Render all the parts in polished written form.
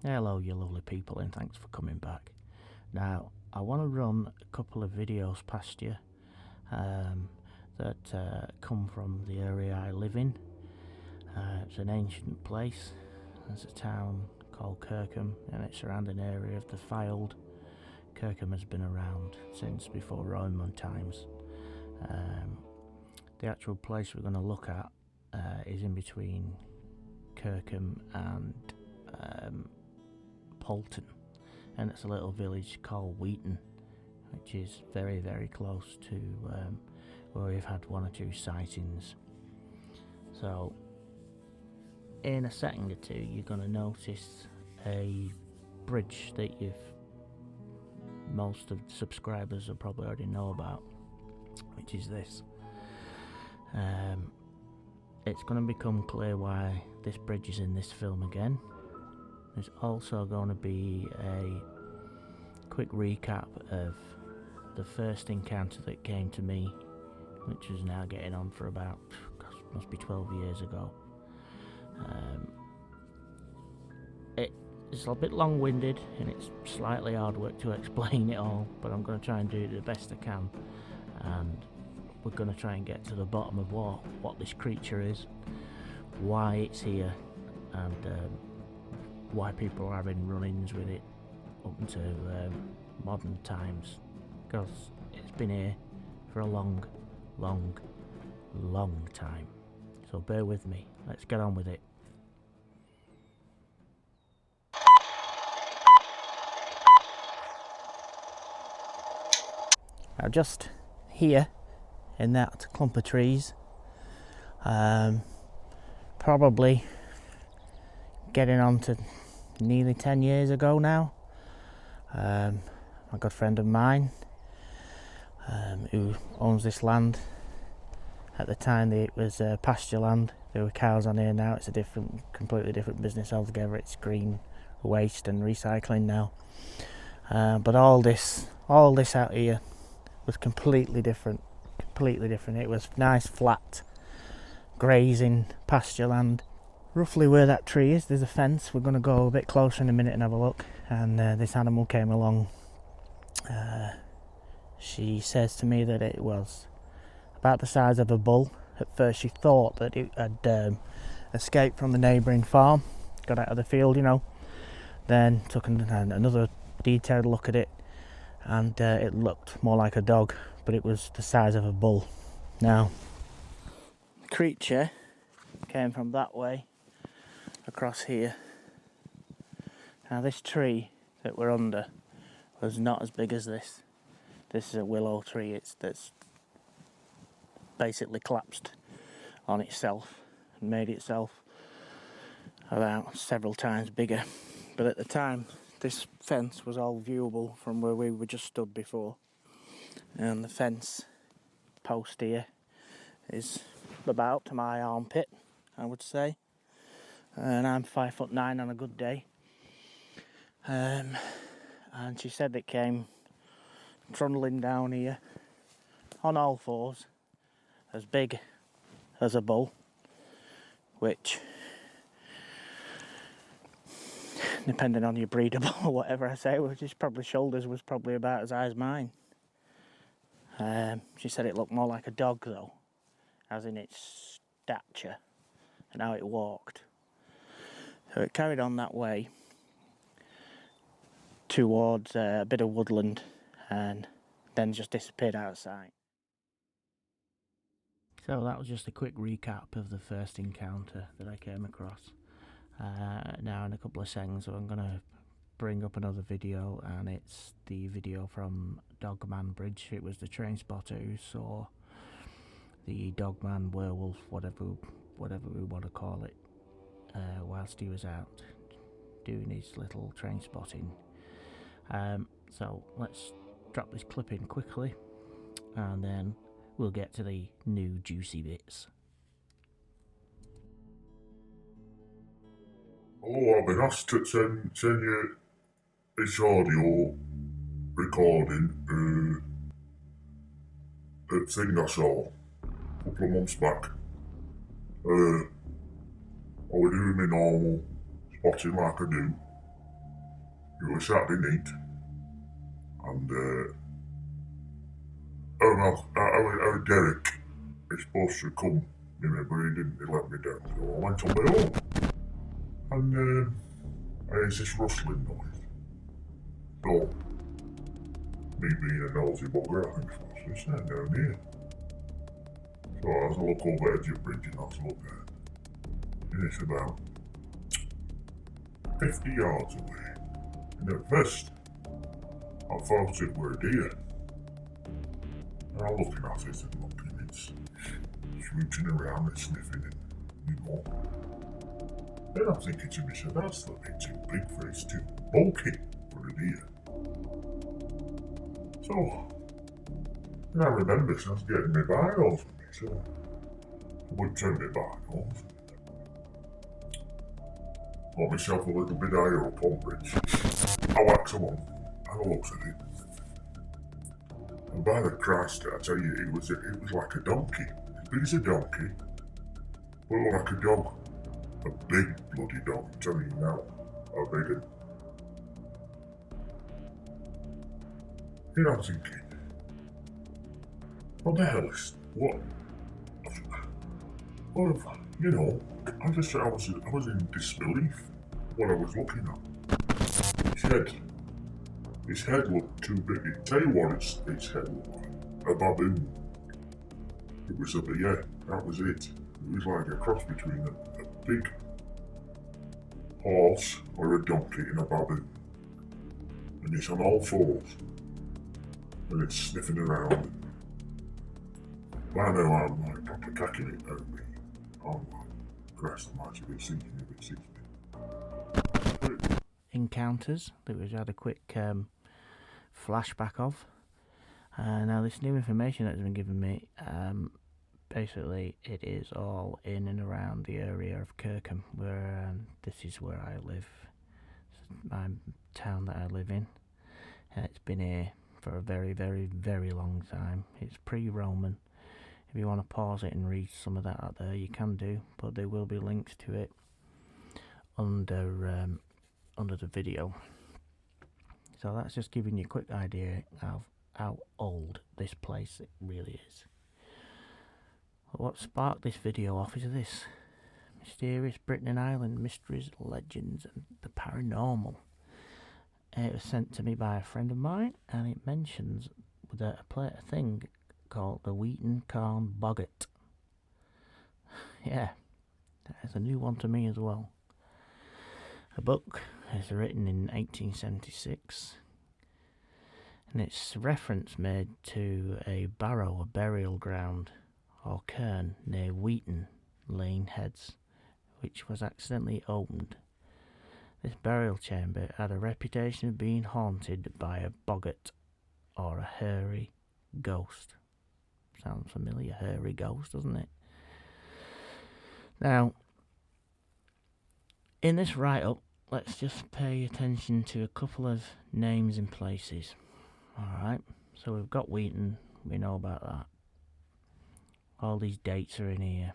Hello you lovely people, and thanks for coming back. Now I want to run a couple of videos past you that come from the area I live in. It's an ancient place. There's a town called Kirkham and its surrounding area of the Fylde. Kirkham has been around since before Roman times. The actual place we're going to look at is in between Kirkham and Polton, and it's a little village called Weeton, which is very very close to where we've had one or two sightings. So in a second or two you're going to notice a bridge that most of the subscribers will probably already know about, which is this. It's going to become clear why this bridge is in this film again. There's also going to be a quick recap of the first encounter that came to me, which is now getting on for about, must be 12 years ago. It's a bit long-winded and it's slightly hard work to explain it all, but I'm going to try and do it the best I can, and we're going to try and get to the bottom of what this creature is, why it's here, and why people are having run-ins with it up into modern times, because it's been here for a long time. So bear with me, let's get on with it. Now just here in that clump of trees, probably getting on to nearly 10 years ago now, a good friend of mine who owns this land. At the time it was pasture land. There were cows on here. Now it's a completely different business altogether. It's green waste and recycling now, but all this out here was completely different. It was nice flat grazing pasture land. Roughly where that tree is, there's a fence. We're going to go a bit closer in a minute and have a look. And this animal came along. She says to me that it was about the size of a bull. At first she thought that it had escaped from the neighbouring farm, got out of the field, then took another detailed look at it, and it looked more like a dog, but it was the size of a bull. Now, the creature came from that way across here. Now this tree that we're under was not as big as this. This is a willow tree. That's basically collapsed on itself and made itself about several times bigger. But at the time, this fence was all viewable from where we were just stood before, and the fence post here is about to my armpit, I would say, and I'm 5'9" on a good day. And she said it came trundling down here on all fours, as big as a bull, which, depending on your breed or whatever I say, which is probably shoulders was probably about as high as mine. She said it looked more like a dog though, as in its stature and how it walked. So it carried on that way towards a bit of woodland and then just disappeared out of sight. So that was just a quick recap of the first encounter that I came across. Now in a couple of seconds I'm going to bring up another video, and it's the video from Dogman Bridge. It was the train spotter who saw the Dogman, Werewolf, whatever we want to call it, whilst he was out doing his little train spotting. So let's drop this clip in quickly and then we'll get to the new juicy bits. Hello, I've been asked to send you this audio recording, a thing I saw a couple of months back. I was doing my normal spotting like I do, It was Saturday night, and our Derek is supposed to come, but he didn't. He let me down, so I went on my own, and I heard this rustling noise. So, me being a nosy bugger, I think it's down here. So I was a look over at your bridge and I was looking at it. And it's about 50 yards away. And at first, I thought it were a deer. And I'm looking at it and looking, it's rooting around and sniffing and. Then I'm thinking to myself, that's a bit too big for it, it's too bulky for a deer. So, and I remember I was getting my binoculars with me, so I would turn my binoculars. Got myself a little bit higher up on bridge. I wax them on, and I looked at it. And by the Christ, I tell you, it was like a donkey. As big as a donkey, but it looked like a dog. A big bloody dog, I'm telling you now. How big it. You know, I'm thinking, what the hell is, what, you know, I was in disbelief what I was looking at. His head looked too big. I tell you what its head looked like. A baboon. It was that was it. It was like a cross between a big horse or a donkey and a baboon. And it's on all fours. And it's sniffing around. By now I'm like proper cacking it out of me. I'm like, Christ almighty, it's sinking if it sinks me. Encounters that we've had a quick flashback of. Now this new information that's been given me, basically it is all in and around the area of Kirkham, where this is where I live. It's my town that I live in. It's been here for a very, very, very long time. It's pre-Roman. If you want to pause it and read some of that out there, you can do, but there will be links to it under the video. So that's just giving you a quick idea of how old this place really is. What sparked this video off is this: mysterious Britain and Ireland mysteries, legends, and the paranormal. It was sent to me by a friend of mine, and it mentions a thing called the Weeton Cairn Boggart. Yeah, that's a new one to me as well. A book is written in 1876, and it's reference made to a burial ground, or cairn, near Weeton, Lane Heads, which was accidentally opened. This burial chamber had a reputation of being haunted by a boggart, or a hairy ghost. Sounds familiar, hairy ghost, doesn't it? Now, in this write-up, let's just pay attention to a couple of names and places. Alright, so we've got Weeton, we know about that. All these dates are in here.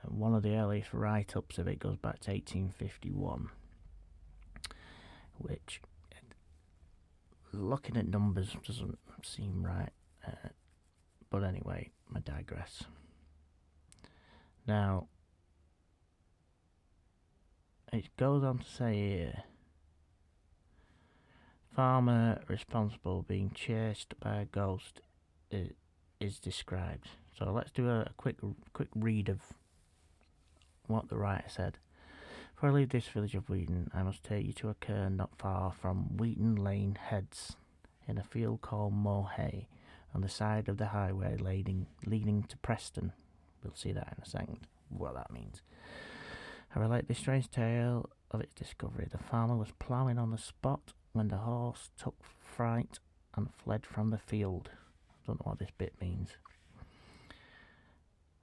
One of the earliest write-ups of it goes back to 1851, which, looking at numbers, doesn't seem right. But anyway, I digress. Now, it goes on to say here, farmer responsible being chased by a ghost is described. So let's do a quick read of what the writer said. Before I leave this village of Weeton, I must take you to a cairn not far from Weeton Lane Heads, in a field called Mohay, on the side of the highway leading to Preston. We'll see that in a second, what that means. I relate this strange tale of its discovery. The farmer was ploughing on the spot when the horse took fright and fled from the field. I don't know what this bit means.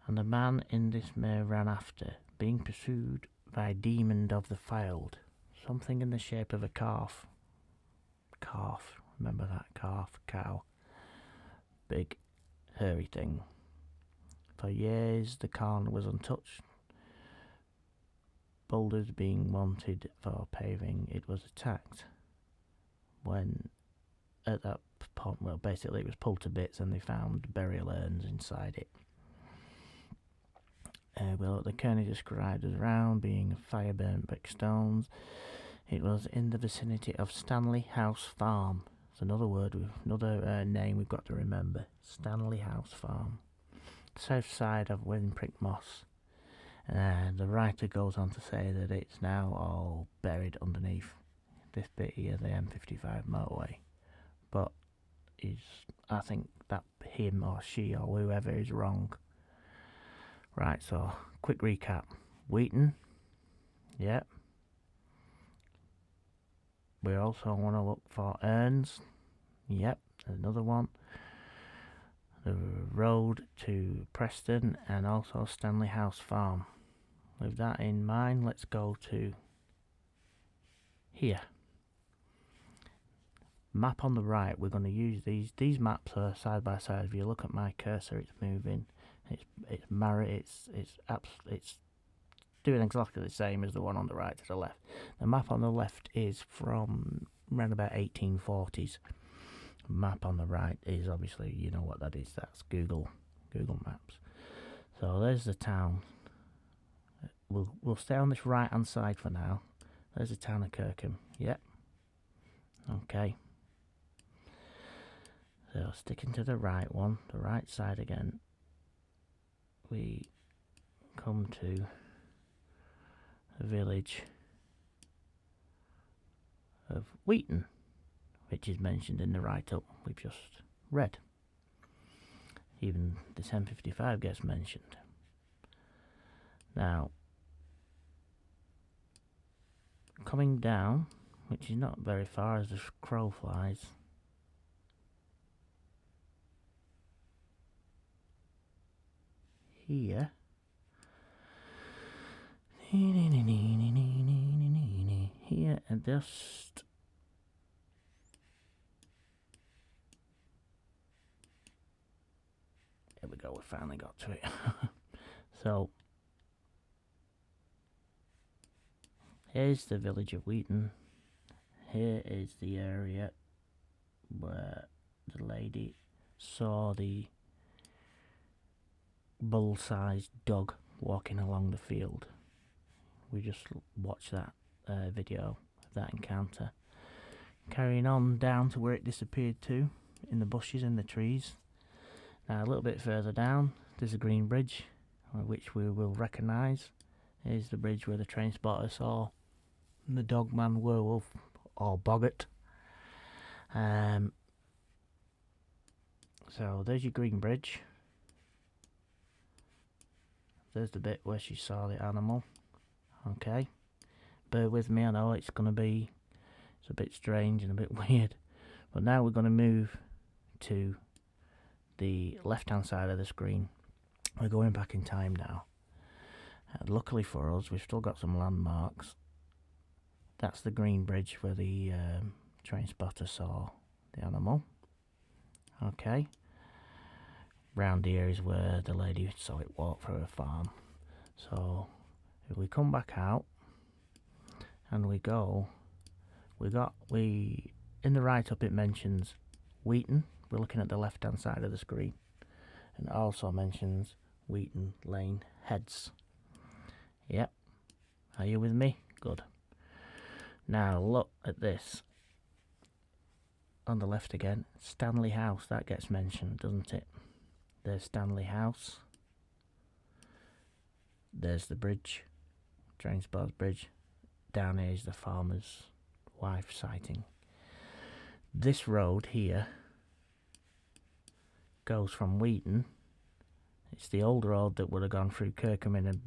And the man in dismay ran after, being pursued by a demon of the field, something in the shape of a calf. Calf, remember that calf, cow. Big, hairy thing. For years the cairn was untouched, boulders being wanted for paving, it was attacked. When at that point, well, basically it was pulled to bits and they found burial urns inside it. Well, the Cairn is described as round, being fire-burnt brick stones. It was in the vicinity of Stanley House Farm. It's another word, another name we've got to remember. Stanley House Farm. South side of Winprick Moss. And the writer goes on to say that it's now all buried underneath this bit here, the M55 motorway. But I think that him or she or whoever is wrong. Right, so quick recap. Weeton, yep. We also want to look for urns, yep, another one. The road to Preston and also Stanley House Farm. With that in mind, let's go to here. Map on the right, we're going to use these maps are side by side. If you look at my cursor, it's moving. It's doing exactly the same as the one on the right to the left. The map on the left is from around about 1840s. Map on the right is obviously, you know what that is. That's Google Maps. So there's the town. We'll stay on this right hand side for now. There's the town of Kirkham. Yep. Okay. So sticking to the right one, the right side again. We come to the village of Weeton, which is mentioned in the write-up we've just read. Even this M55 gets mentioned. Now, coming down, which is not very far as the crow flies, here, here and just there we go, we finally got to it. So here's the village of Weeton. Here is the area where the lady saw the bull-sized dog walking along the field. We just watched that video of that encounter. Carrying on down to where it disappeared to, in the bushes and the trees. Now a little bit further down, there's a green bridge, which we will recognise. Here's the bridge where the train spotter saw the dogman werewolf, or boggart. So there's your green bridge. There's the bit where she saw the animal. Okay, bear with me, I know it's a bit strange and a bit weird, but now we're going to move to the left hand side of the screen. We're going back in time now. Luckily for us, we've still got some landmarks. That's the green bridge where the train spotter saw the animal. Okay, round here is where the lady saw it walk through her farm. So if we come back out and we in the write up it mentions Weeton. We're looking at the left hand side of the screen, and it also mentions Weeton Lane Heads. Yep, are you with me? Good. Now look at this on the left again. Stanley House, that gets mentioned, doesn't it? There's Stanley House. There's the bridge, Trainspotter Bridge. Down here is the farmer's wife sighting. This road here goes from Weeton. It's the old road that would have gone through Kirkham and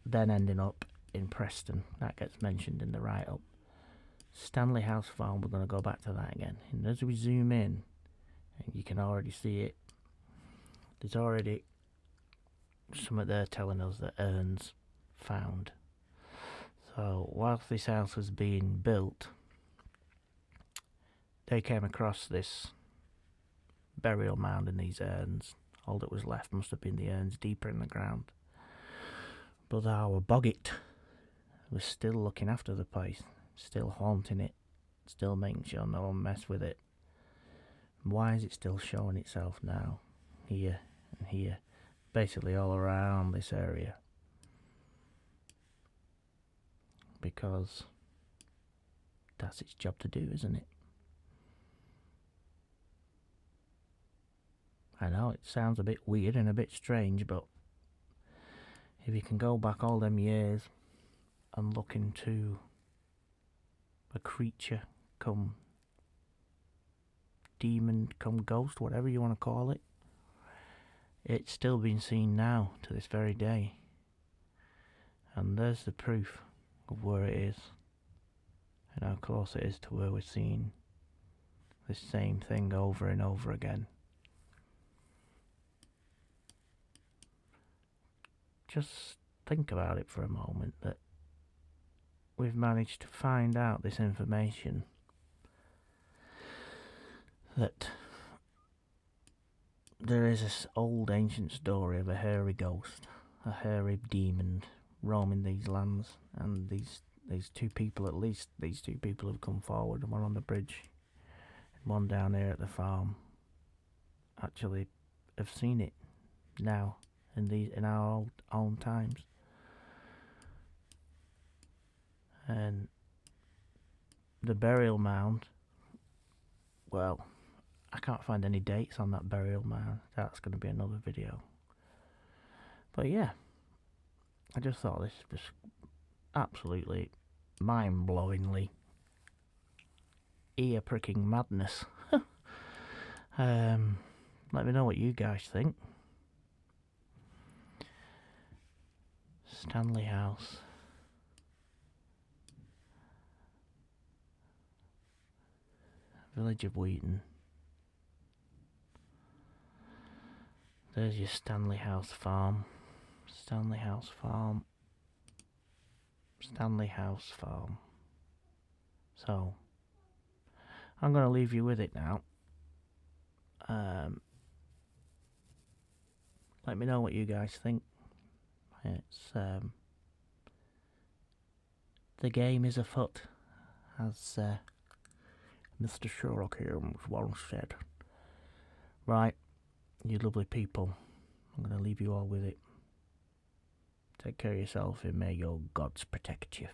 then ending up in Preston. That gets mentioned in the write-up. Stanley House Farm, we're going to go back to that again. And as we zoom in, you can already see it. There's already something there telling us that urns found. So whilst this house was being built, they came across this burial mound and these urns. All that was left must have been the urns deeper in the ground. But our boggart was still looking after the place, still haunting it, still making sure no one messed with it. Why is it still showing itself now? Here and here. Basically all around this area. Because that's its job to do, isn't it? I know it sounds a bit weird and a bit strange, but if you can go back all them years and look into a creature come demon, come ghost, whatever you want to call it, it's still being seen now to this very day. And there's the proof of where it is and how close it is to where we're seeing this same thing over and over again. Just think about it for a moment, that we've managed to find out this information, that there is this old ancient story of a hairy ghost, a hairy demon roaming these lands, and these two people, at least these two people have come forward, and one on the bridge and one down here at the farm, actually have seen it now in our own times. And the burial mound, well, I can't find any dates on that burial mound. That's going to be another video. But yeah, I just thought this was absolutely mind-blowingly ear-pricking madness. Let me know what you guys think. Stanley House. Village of Weeton. There's your Stanley House farm. Stanley House farm. Stanley House farm. So, I'm going to leave you with it now. Let me know what you guys think. It's the game is afoot, as Mr. Sherlock Holmes once said. Right, you lovely people, I'm going to leave you all with it. Take care of yourself and may your gods protect you.